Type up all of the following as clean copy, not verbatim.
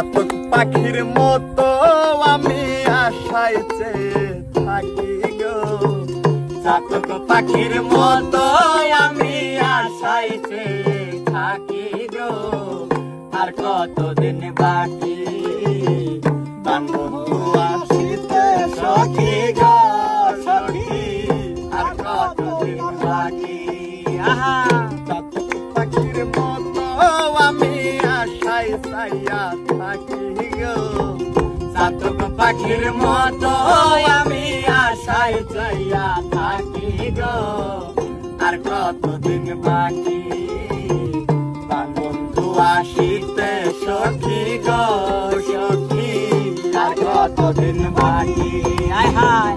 চাতক পাখির মতো আমি আশায় চেয়ে থাকি গো, চাতক পাখির মতো আমি আশায় চেয়ে থাকি গো। আর কতদিন বাকি বন্ধু আসিতে সখী গো সখী, আর কতদিন বাকি। আহা চাতক পাখির মতো আমি আশায় চাইয়া থাকি গো, চাতক পাখির মতো আমি আশায় চাইয়া থাকি গো। আর কতদিন বাকি বন্ধু আসিতে সখী গো সখী, আর কতদিন বাকি। আয় হায়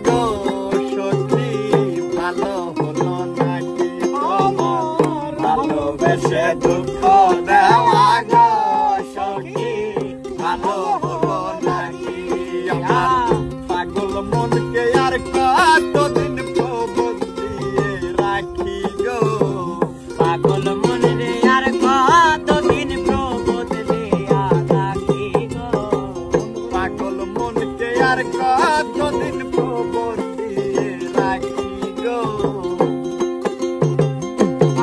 গো সখী, ভালো হলো নাকি তোমার, ভালোবেসে দুঃখ দেওয়া গো সখী, ভালো হলো নাকি আমার। পাগল মনকে আর কতদিন প্রবোধ দিয়ে রাখি গো, পাগল মনে আর কতদিন প্রবোধ দিয়া রাখি গো, পাগল মনকে আর কতদিন প্রবোধ দিয়ে রাখি গো।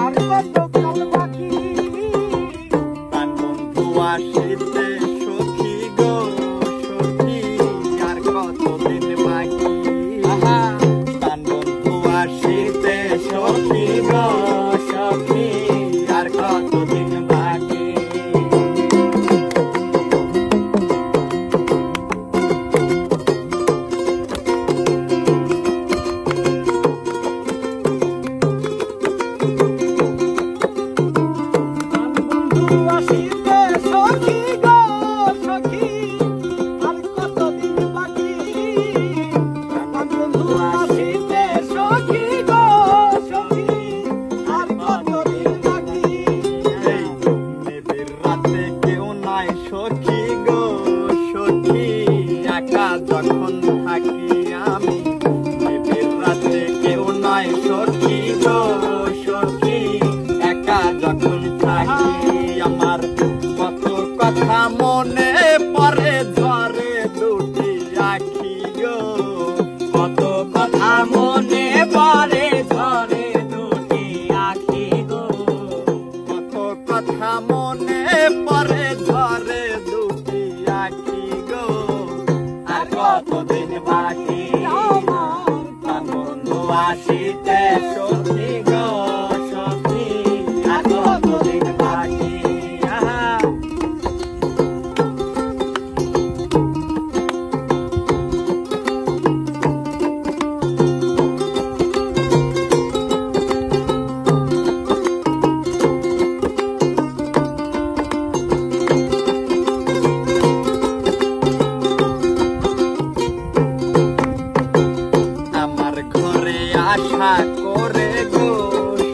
আর কতকাল বাকি বন্ধু আসিতে সখী গো সখী, আর কতদিন বাকি। বন্ধু আসিতে সখী গো সখী, আর কতদিন বাকি। আসিতে সখী গো সখী, আর কতদিন বাকি। বন্ধু আসিতে সখী গো সখী, আর কতদিন বাকি। মেঘের রাতে কেউ নাই সখী গো সখী, একা যখন থাকি আমি। মেঘের রাতে কেউ নাই সখী গো সখী, একা যখন থাকি আমার। কত কথা মনে পড়ে ঝরে দুটি আখি গো, কত কথা মনে পড়ে ঝরে দুটি আখি গো, কত কথা মনে পড়ে ঝরে দুটি আখি গো। আর কতদিন বাকি বন্ধু আসিতে সখী গো সখী, আর কতদিন বাকি। আমার ঘরে আশা করে গো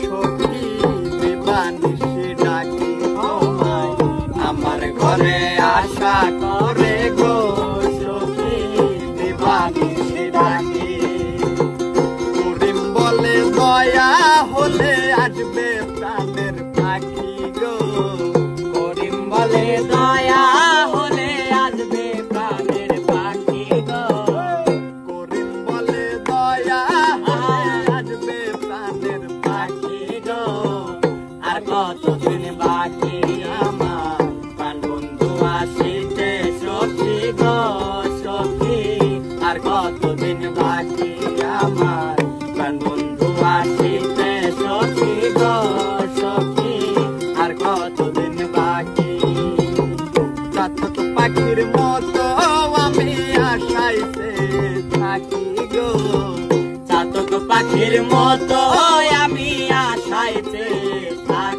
সখী, দিবানিশি ডাকি তোমায়। আমার ঘরে আশা করে গো সখী, দিবানিশি ডাকি। করিম বলে দয়া হলে আসবে প্রাণের পাখি গো, করিম বলে দয়া হলে আসবে প্রাণের পাখি গো, করিম বলে দয়া হলে আসবে প্রাণের পাখি গো। আর কতদিন বাকি আমার বন্ধু আসিতে সখী গো সখী, আর কতদিন বাকি আমার বন্ধু আসিতে সখী গো সখী, আর কতদিন বাকি। চাতক পাখির মতো আমি আশাইতে থাকি গো, চাতক পাখির মতো আমি আশাইতে থাকি।